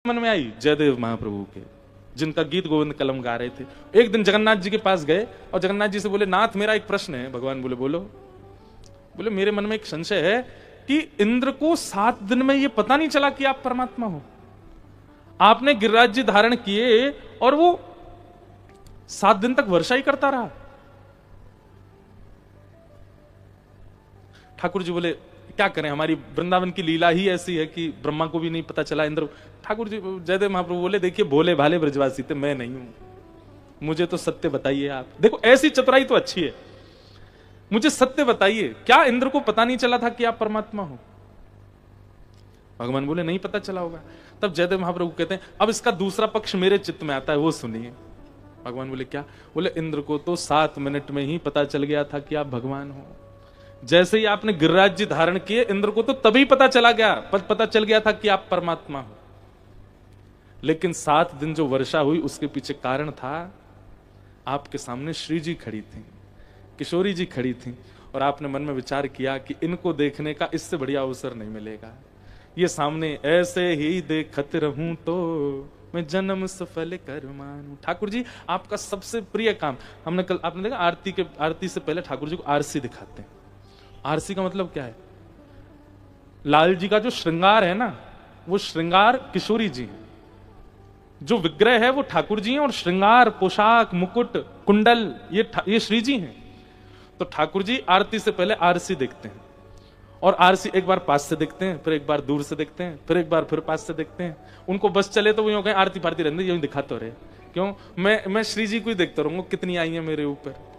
मन में आई जयदेव महाप्रभु के, जिनका गीत गोविंद कलम गा रहे थे। एक दिन जगन्नाथ जी के पास गए और जगन्नाथ जी से बोले, नाथ मेरा एक प्रश्न है। भगवान बोले बोलो। बोले मेरे मन में एक संशय है कि इंद्र को 7 दिन में ये पता नहीं चला कि आप परमात्मा हो। आपने गिरिराज जी धारण किए और वो 7 दिन तक वर्षा ही करता रहा। ठाकुर जी बोले क्या करें, हमारी वृंदावन की लीला ही ऐसी है कि ब्रह्मा को भी नहीं पता चला इंद्र। ठाकुर जी जयदेव महाप्रभु बोले, देखिए भोले भाले ब्रजवासी थे, मैं नहीं हूं, मुझे तो सत्य बताइए आप। देखो ऐसी चतुराई तो अच्छी है, मुझे सत्य बताइए, क्या इंद्र को पता नहीं चला था कि आप परमात्मा हो? भगवान बोले नहीं पता चला होगा। तब जयदेव महाप्रभु कहते हैं, अब इसका दूसरा पक्ष मेरे चित्त में आता है, वो सुनिए। भगवान बोले क्या? बोले इंद्र को तो 7 मिनट में ही पता चल गया था कि आप भगवान हो। जैसे ही आपने गिरिराज जी धारण किए, इंद्र को तो तभी पता चल गया था कि आप परमात्मा हो। लेकिन 7 दिन जो वर्षा हुई उसके पीछे कारण था, आपके सामने श्री जी खड़ी थी, किशोरी जी खड़ी थी, और आपने मन में विचार किया कि इनको देखने का इससे बढ़िया अवसर नहीं मिलेगा। ये सामने ऐसे ही देखत रहूं तो मैं जन्म सफल कर मानूं। ठाकुर जी आपका सबसे प्रिय काम, हमने कल आपने देखा आरती से पहले ठाकुर जी को आरसी दिखाते हैं। आरसी का मतलब क्या है? लाल जी का जो श्रृंगार है ना, वो श्रृंगार किशोरी जी है, जो विग्रह है वो ठाकुर जी हैं, और श्रृंगार, पोशाक, मुकुट, कुंडल ये श्री जी हैं। तो ठाकुर जी आरती से पहले आरसी देखते हैं, और आरसी एक बार पास से देखते हैं, फिर एक बार दूर से देखते हैं, फिर एक बार फिर पास से देखते हैं। उनको बस चले तो वो यूं कहें आरती फारती रहने, यूं दिखाते रहे। क्यों? मैं श्री जी को ही देखता रहूंगा, कितनी आई है मेरे ऊपर।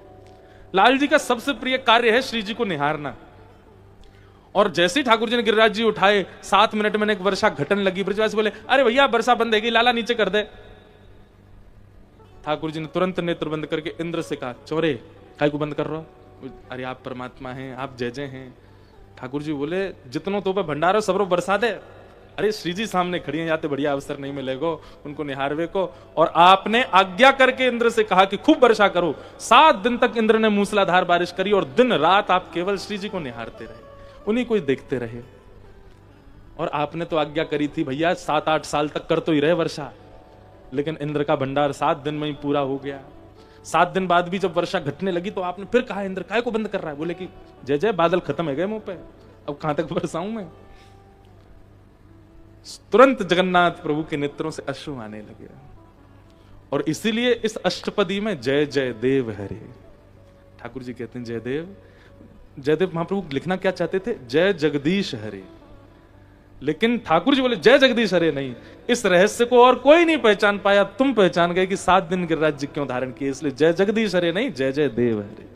लाल जी का सबसे प्रिय कार्य है श्री जी को निहारना। और जैसे ही ठाकुर जी ने गिरिराज जी उठाए, 7 मिनट में एक वर्षा घटन लगी। ब्रजवासी बोले, अरे भैया वर्षा बंद है गई, लाला नीचे कर दे। ठाकुर जी ने तुरंत नेत्र बंद करके इंद्र से कहा, चोरे काय को बंद कर रहा हो? अरे आप परमात्मा हैं, आप जय जय हैं। ठाकुर जी बोले, जितनों तो पे भंडारो सबरो बरसा दे। अरे श्री जी सामने खड़ी हैं, जाते बढ़िया अवसर नहीं मिलेगा उनको निहारवे को। और आपने आज्ञा करके इंद्र से कहा कि खूब वर्षा करो। 7 दिन तक इंद्र ने मूसलाधार बारिश करी, और दिन रात आप केवल श्री जी को निहारते रहे, उन्हीं को देखते रहे। और आपने तो आज्ञा करी थी भैया 7-8 साल तक कर तो ही रहे वर्षा, लेकिन इंद्र का भंडार 7 दिन में ही पूरा हो गया। 7 दिन बाद भी जब वर्षा घटने लगी तो आपने फिर कहा, इंद्र काय को बंद कर रहा है? बोले कि जय जय बादल खत्म है गए मुंह पे, अब कहां तक बरसाऊं मैं। तुरंत जगन्नाथ प्रभु के नेत्रों से अश्रु आने लगे, और इसीलिए इस अष्टपदी में जय जय देव हरे। ठाकुर जी कहते हैं जयदेव महाप्रभु लिखना क्या चाहते थे? जय जगदीश हरे। लेकिन ठाकुर जी बोले जय जगदीश हरे नहीं। इस रहस्य को और कोई नहीं पहचान पाया, तुम पहचान गए कि 7 दिन गिरिराज जी क्यों धारण किए, इसलिए जय जगदीश हरे नहीं, जय जय देव हरे।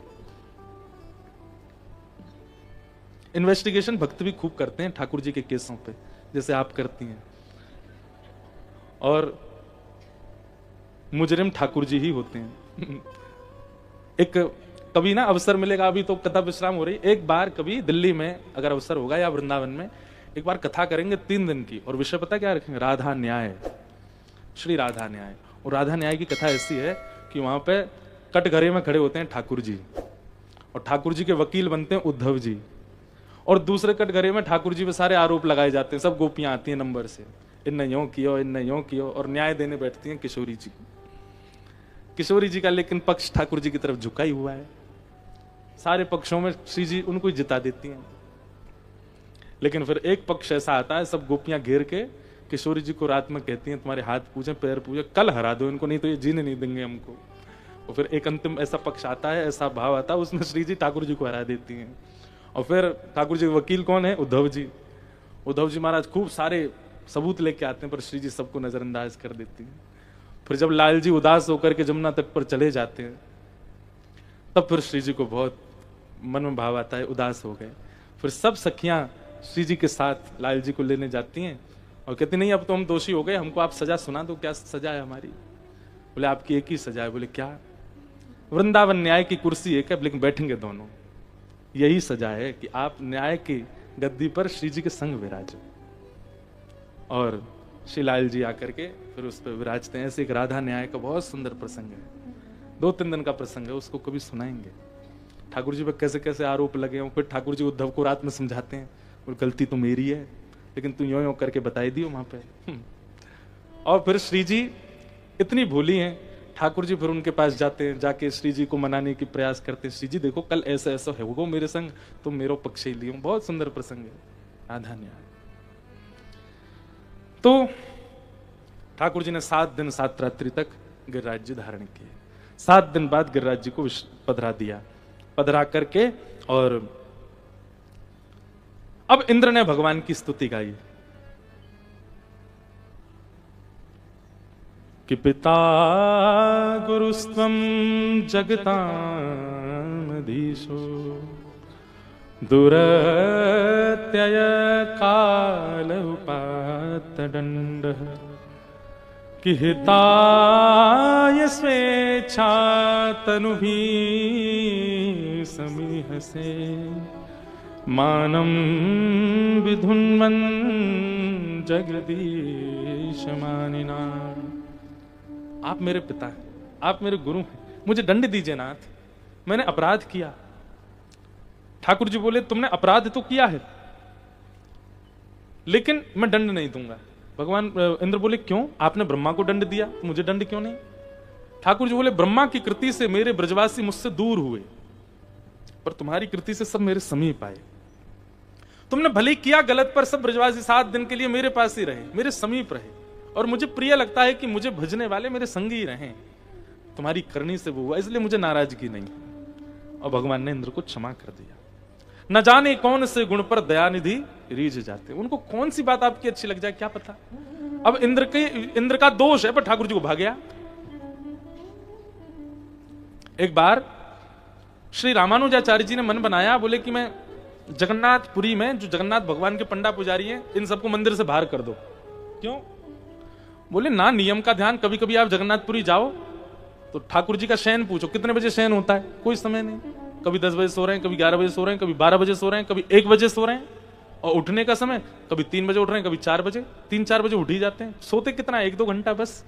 इन्वेस्टिगेशन भक्त भी खूब करते हैं ठाकुर जी के केसों पे, जैसे आप करती हैं, और मुजरिम ठाकुर जी ही होते हैं। एक कभी ना अवसर मिलेगा, अभी तो कथा विश्राम हो रही, एक बार कभी दिल्ली में अगर अवसर होगा या वृंदावन में, एक बार कथा करेंगे 3 दिन की, और विषय पता क्या रखेंगे? राधा न्याय, श्री राधा न्याय। और राधा न्याय की कथा ऐसी है कि वहां पे कटघरे में खड़े होते हैं ठाकुर जी, और ठाकुर जी के वकील बनते हैं उद्धव जी, और दूसरे कटघरे में ठाकुर जी पे सारे आरोप लगाए जाते हैं। सब गोपियां आती हैं नंबर से, इनने यूं कियो, इनने यूं कियो, और न्याय देने बैठती हैं किशोरी जी। किशोरी जी का लेकिन पक्ष ठाकुर जी की तरफ झुका ही हुआ है। सारे पक्षों में श्री जी उनको ही जिता देती हैं, लेकिन फिर एक पक्ष ऐसा आता है, सब गोपियां घेर के किशोरी जी को रात में कहती हैं, तुम्हारे हाथ पूजे, पैर पूजे, कल हरा दो इनको, नहीं तो ये जीने नहीं देंगे हमको। और फिर एक अंतिम ऐसा पक्ष आता है, ऐसा भाव आता है, उसमें श्री जी ठाकुर जी को हरा देती हैं। और फिर ठाकुर जी के वकील कौन है? उद्धव जी। उद्धव जी महाराज खूब सारे सबूत लेके आते हैं, पर श्री जी सबको नजरअंदाज कर देती हैं। फिर जब लाल जी उदास होकर के जमुना तट पर चले जाते हैं, तब फिर श्री जी को बहुत मन में भाव आता है, उदास हो गए। फिर सब सखियां श्री जी के साथ लाल जी को लेने जाती हैं और कहती नहीं अब तो हम दोषी हो गए, हमको आप सजा सुना दो। क्या सजा है हमारी? बोले आपकी एक ही सजा है। बोले क्या? वृंदावन न्याय की कुर्सी एक है, लेकिन बैठेंगे दोनों। यही सजा है कि आप न्याय की गद्दी पर श्री जी के संग विराजो। और श्री लाल जी आकर के फिर उस पर विराजते हैं। ऐसे एक राधा न्याय का बहुत सुंदर प्रसंग है, 2-3 दिन का प्रसंग है, उसको कभी सुनाएंगे। ठाकुर जी पर कैसे कैसे आरोप लगे हों। फिर ठाकुर जी उद्धव को रात में समझाते हैं, और गलती तो मेरी है, लेकिन तू यों यों करके बताई दी वहां पे। और फिर श्री जी इतनी भूली हैं, ठाकुर जी फिर उनके पास जाते हैं, जाके श्री जी को मनाने की प्रयास करते हैं, श्री जी देखो कल ऐसा ऐसा होगा मेरे संग, तुम मेरो पक्ष ही लियो। बहुत सुंदर प्रसंग है, आधा न्याय। तो ठाकुर जी ने 7 दिन 7 रात्रि तक गिरिराज जी धारण किए। 7 दिन बाद गिरिराज जी को पधरा दिया, पधरा करके और अब इंद्र ने भगवान की स्तुति गाई कि पिता गुरुस्त्वं जगतामधीशो दुरत्यय काल उपात्तदण्डः कि हिताय स्वेच्छा तनुभिः समीहसे मानं विधुन्वन् जगदीश मानिनाम्। आप मेरे पिता हैं, आप मेरे गुरु हैं, मुझे दंड दीजिए नाथ, मैंने अपराध किया। ठाकुर जी बोले तुमने अपराध तो किया है लेकिन मैं दंड नहीं दूंगा। भगवान इंद्र बोले क्यों, आपने ब्रह्मा को दंड दिया, मुझे दंड क्यों नहीं? ठाकुर जी बोले ब्रह्मा की कृति से मेरे ब्रजवासी मुझसे दूर हुए, पर तुम्हारी कृति से सब मेरे समीप आए। तुमने भले किया गलत, पर सब ब्रजवासी 7 दिन के लिए मेरे पास ही रहे, मेरे समीप रहे, और मुझे प्रिय लगता है कि मुझे भजने वाले मेरे संगी ही रहें। तुम्हारी करनी से वो हुआ, इसलिए मुझे नाराजगी नहीं। और भगवान ने इंद्र को क्षमा कर दिया। न जाने कौन से गुण पर दयानिधि रीझ जाते, उनको कौन सी बात आपकी अच्छी लग जाए क्या पता। अब इंद्र का दोष है, पर ठाकुर जी को भाग गया। एक बार श्री रामानुजाचार्य जी ने मन बनाया, बोले कि मैं जगन्नाथपुरी में जो जगन्नाथ भगवान के पंडा पुजारी हैं, इन सबको मंदिर से बाहर कर दो। क्यों? बोले ना नियम का ध्यान, कभी कभी आप जगन्नाथपुरी जाओ तो ठाकुर जी का शयन पूछो, कितने बजे शयन होता है, कोई समय नहीं। कभी 10 बजे सो रहे हैं, कभी 11 बजे सो रहे हैं, कभी 12 बजे सो रहे हैं, कभी 1 बजे सो रहे हैं, और उठने का समय कभी 3 बजे उठ रहे हैं, कभी 4 बजे, 3-4 बजे उठ ही जाते हैं। सोते कितना, 1-2 घंटा बस।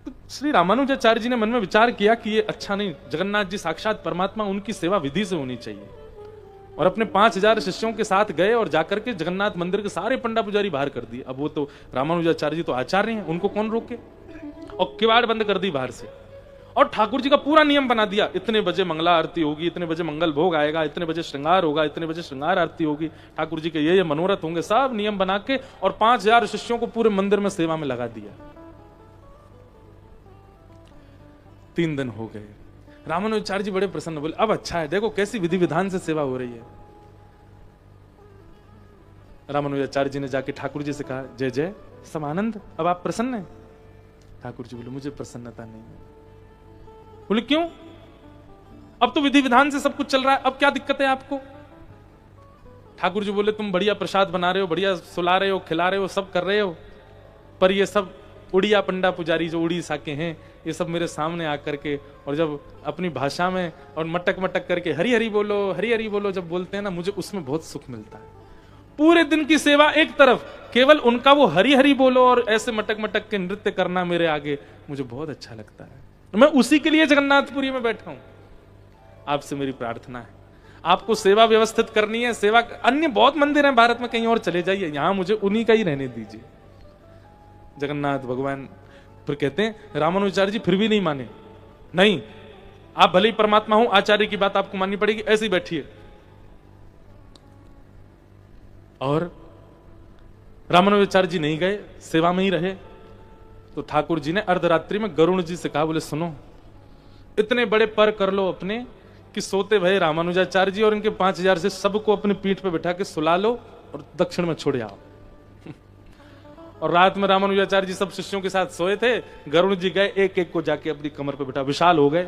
तो श्री रामानुजाचार्य जी ने मन में विचार किया कि ये अच्छा नहीं, जगन्नाथ जी साक्षात परमात्मा, उनकी सेवा विधि से होनी चाहिए। और अपने 5000 शिष्यों के साथ गए और जाकर के जगन्नाथ मंदिर के सारे पंडा पुजारी बाहर कर दिए। अब वो तो रामानुजाचार्य जी तो आचार्य हैं, उनको कौन रोके, और किवाड़ बंद कर दी बाहर से। और ठाकुर जी का पूरा नियम बना दिया, इतने बजे मंगला आरती होगी, इतने बजे मंगल भोग आएगा, इतने बजे श्रृंगार होगा, इतने बजे श्रृंगार आरती होगी, ठाकुर जी के ये मनोरथ होंगे, सब नियम बना के, और 5000 शिष्यों को पूरे मंदिर में सेवा में लगा दिया। 3 दिन हो गए। रामानुजाचार्य जी बड़े प्रसन्न, बोले अब अच्छा है, देखो कैसी विधि विधान से सेवा हो रही है। रामानुजाचार्य जी ने जाके ठाकुर जी से कहा, जय जय सब आनंद, अब आप प्रसन्न हैं? ठाकुर जी बोले मुझे प्रसन्नता नहीं है। बोले क्यों? अब तो विधि विधान से सब कुछ चल रहा है, अब क्या दिक्कत है आपको? ठाकुर जी बोले तुम बढ़िया प्रसाद बना रहे हो, बढ़िया सुला रहे हो, खिला रहे हो, सब कर रहे हो, पर ये सब उड़िया पंडा पुजारी जो उड़ीसा के हैं, ये सब मेरे सामने आकर के और जब अपनी भाषा में और मटक मटक करके हरि हरि बोलो जब बोलते हैं ना, मुझे उसमें बहुत सुख मिलता है। पूरे दिन की सेवा एक तरफ, केवल उनका वो हरि हरि बोलो और ऐसे मटक मटक के नृत्य करना मेरे आगे मुझे बहुत अच्छा लगता है। मैं उसी के लिए जगन्नाथपुरी में बैठा हूं। आपसे मेरी प्रार्थना है, आपको सेवा व्यवस्थित करनी है, सेवा अन्य बहुत मंदिर हैं भारत में, कहीं और चले जाइए, यहां मुझे उन्हीं का ही रहने दीजिए। जगन्नाथ भगवान फिर कहते हैं, रामानुजाचार्य जी फिर भी नहीं माने, नहीं आप भले ही परमात्मा हो, आचार्य की बात आपको माननी पड़ेगी, ऐसे ही बैठिए। और रामानुजाचार्य जी नहीं गए, सेवा में ही रहे। तो ठाकुर जी ने अर्धरात्रि में गरुण जी से कहा, बोले सुनो, इतने बड़े पर कर लो अपने कि सोते भये रामानुजाचार्य जी और इनके 5000 से सबको अपनी पीठ पे बिठा के सुला लो और दक्षिण में छोड़े आओ। और रात में रामानुजाचार्य जी सब शिष्यों के साथ सोए थे, गरुण जी गए, एक एक को जाके अपनी कमर पे बिठा, विशाल हो गए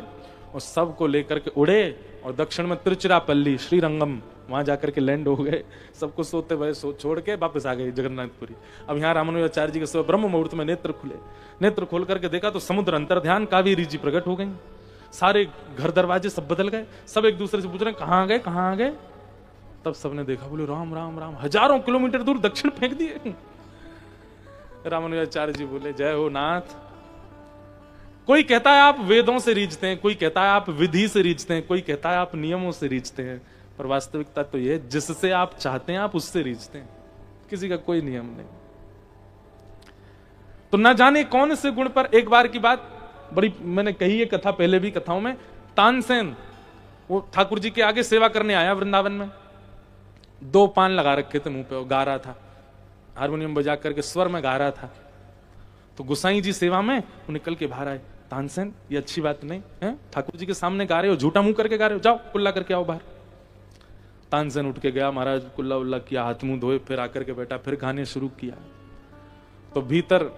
और सबको लेकर के उड़े और दक्षिण में तिरुचिरापल्ली श्रीरंगम वहां जाकर के लैंड हो गए। सबको सोते हुए छोड़ के वापस आ गए जगन्नाथपुरी। अब यहाँ रामानुजाचार्य जी के सुबह ब्रह्म मुहूर्त में नेत्र खुले, नेत्र खोल करके देखा तो समुद्र अंतर ध्यान कावेरी जी प्रकट हो गई। सारे घर दरवाजे सब बदल गए, सब एक दूसरे से पूछ रहे कहाँ गए कहाँ गए। तब सबने देखा, बोले राम राम राम, हजारों किलोमीटर दूर दक्षिण फेंक दिए। रामानुजाचार्य जी बोले, जय हो नाथ। कोई कहता है आप वेदों से रीझते हैं, कोई कहता है आप विधि से रीझते हैं, कोई कहता है आप नियमों से रीझते हैं, पर वास्तविकता तो यह जिससे आप चाहते हैं आप उससे रीझते हैं, किसी का कोई नियम नहीं। तो ना जाने कौन से गुण पर, एक बार की बात बड़ी मैंने कही है कथा पहले भी कथाओं में, तानसेन वो ठाकुर जी के आगे सेवा करने आया वृंदावन में, 2 पान लगा रखे थे मुंह पे, वो गा रहा था, हारमोनियम बजा करके स्वर में गा रहा था। तो गुसाई जी सेवा में वो निकल के बाहर आए, तानसेन ये अच्छी बात नहीं है, ठाकुर जी के सामने गा रहे हो, झूठा मुंह करके गा रहे हो, जाओ कुल्ला करके आओ बाहर। तानसेन उठ के गया, महाराज कुल्ला उल्ला किया, हाथ मुंह धोए, फिर आकर के बैठा, फिर गाने शुरू किया। तो भीतर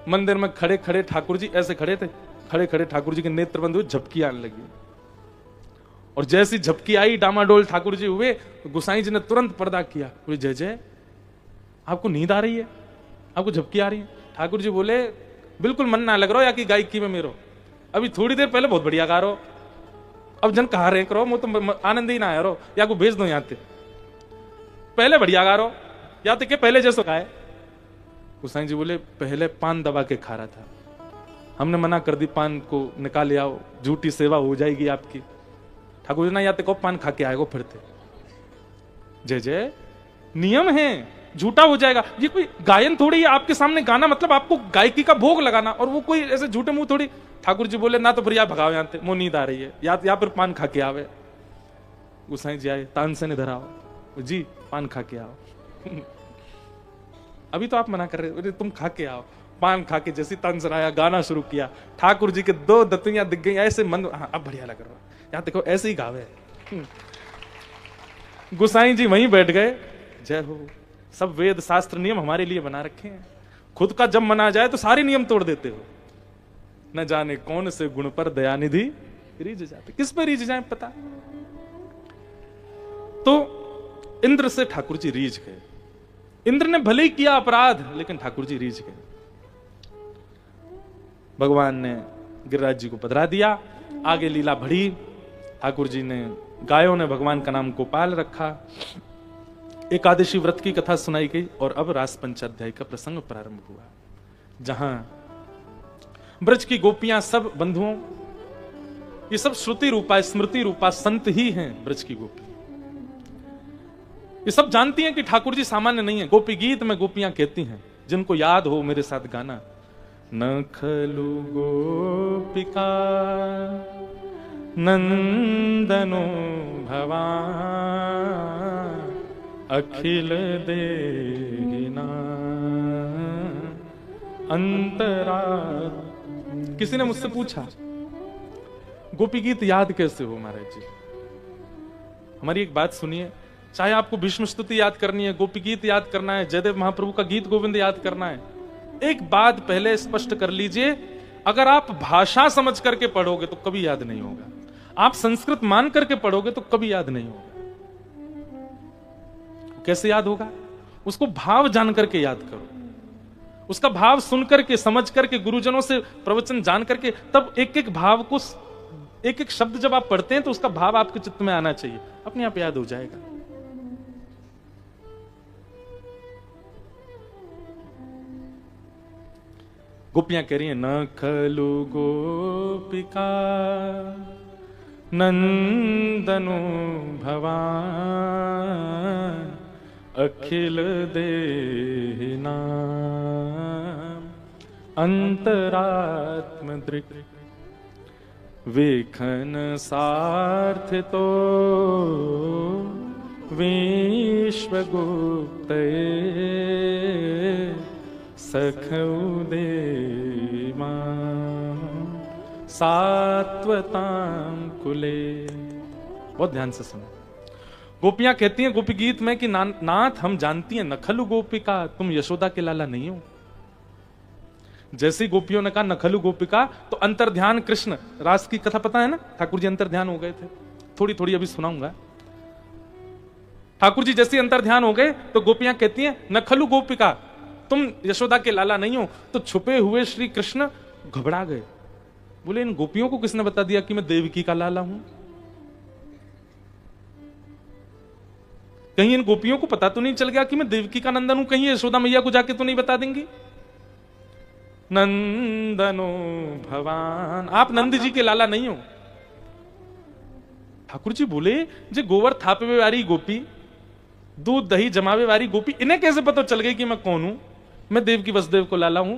मंदिर में खड़े खड़े ठाकुर जी ऐसे खड़े थे, खड़े खड़े ठाकुर जी के नेत्र बंद हुए, झपकी आने लगी, और जैसी झपकी आई डामाडोल ठाकुर जी हुए, तो गुसाई जी ने तुरंत पर्दा किया, बोले जय जय आपको नींद आ रही है, आपको झपकी आ रही है। ठाकुर जी बोले बिल्कुल मन ना लग रहा हो या कि गायकी में मेरो, अभी थोड़ी देर पहले बहुत बढ़िया गा रहो, अब जन कहा रहे करो, मुझे तो आनंद ही ना आया रो, या को भेज दो यहाँ ते, पहले बढ़िया गा रहो या तो के पहले जैसो गाए। गुसाई जी बोले पहले पान दबा के खा रहा था, हमने मना कर दी, पान को निकाल आओ, झूठी सेवा हो जाएगी आपकी। ठाकुर जी ना या तो पान खा के आएगो फिरते, जय जय नियम है, झूठा हो जाएगा, ये कोई गायन थोड़ी है, आपके सामने गाना मतलब आपको गायकी का भोग लगाना, और वो कोई ऐसे झूठे मुंह थोड़ी। ठाकुर जी बोले ना तो फिर या भगाओ यहाँ से, मुंह नींद आ रही है, या फिर पान खा के आवे। गुसाई जी आए, तानसेन इधर आओ, जी पान खा के आओ। अभी तो आप मना कर रहे हो, तुम खा के आओ। पान खा के जैसी तानसेन आया, गाना शुरू किया, ठाकुर जी के 2 दतुइयां दिख गई ऐसे, मन हाँ, अब बढ़िया लग रहा, यहाँ देखो ऐसे ही गावे। गुसाई जी वहीं बैठ गए, जय हो, सब वेद शास्त्र नियम हमारे लिए बना रखे हैं, खुद का जब मना जाए तो सारे नियम तोड़ देते हो। न जाने कौन से गुण पर दयानिधि रीझ जाते, किस पे रीझ जाए पता। तो इंद्र से ठाकुर जी रीझ गए, इंद्र ने भले ही किया अपराध, लेकिन ठाकुर जी रीझ गए। भगवान ने गिरिराज जी को पधरा दिया, आगे लीला बढ़ी, ठाकुर जी ने, गायों ने भगवान का नाम गोपाल रखा, एकादशी व्रत की कथा सुनाई गई, और अब रास पंचाध्याय का प्रसंग प्रारंभ हुआ, जहां ब्रज की गोपियां सब बंधुओं, ये सब श्रुति रूपा स्मृति रूपा संत ही हैं। ब्रज की गोपी ये सब जानती हैं कि ठाकुर जी सामान्य नहीं है। गोपी गीत में गोपियां कहती हैं, जिनको याद हो मेरे साथ गाना, न खलु गोपिका नंदनो भवान अखिल देहिना अंतरा। किसी ने मुझसे पूछा गोपी गीत याद कैसे हो महाराज जी। हमारी एक बात सुनिए, चाहे आपको भीष्म स्तुति याद करनी है, गोपी गीत याद करना है, जयदेव महाप्रभु का गीत गोविंद याद करना है, एक बात पहले स्पष्ट कर लीजिए, अगर आप भाषा समझ करके पढ़ोगे तो कभी याद नहीं होगा, आप संस्कृत मान करके पढ़ोगे तो कभी याद नहीं होगा। कैसे याद होगा? उसको भाव जान करके याद करो, उसका भाव सुन करके, समझ करके, गुरुजनों से प्रवचन जान करके, तब एक एक भाव को, एक एक शब्द जब आप पढ़ते हैं तो उसका भाव आपके चित्त में आना चाहिए, अपने आप याद हो जाएगा। गोपियां कह रही हैं, न खलु गोपिका नंदनो भवान अखिल देहिना अंतरात्म दृक् वेखन सार्थ तो विश्वगुप्त सखउदे सात्वतां कुले। बहुत ध्यान से सुनो, गोपियां कहती हैं गोपी गीत में कि नाथ हम जानती हैं, नखलु गोपिका, तुम यशोदा के लाला नहीं हो। जैसे ही गोपियों ने कहा नखलु गोपिका, तो अंतर्ध्यान कृष्ण, रास की कथा पता है ना, ठाकुर जी अंतर्ध्यान हो गए थे, थोड़ी थोड़ी अभी सुनाऊंगा। ठाकुर जी जैसे अंतर्ध्यान हो गए तो गोपियां कहती हैं नखलु गोपिका, तुम यशोदा के लाला नहीं हो। तो छुपे हुए श्री कृष्ण घबरा गए, बोले इन गोपियों को किसने बता दिया कि मैं देवकी का लाला हूं? कहीं इन गोपियों को पता तो नहीं चल गया कि मैं देवकी का नंदन हूं? कहीं यशोदा मैया को जाके तो नहीं बता देंगी? नंदनो भवान, आप नंद जी के लाला नहीं हो। ठाकुर जी बोले जे गोवर थापे वाली गोपी, दूध दही जमावे वाली गोपी, इन्हें कैसे पता चल गई कि मैं कौन हूं? मैं देव की वसुदेव को लाला हूं।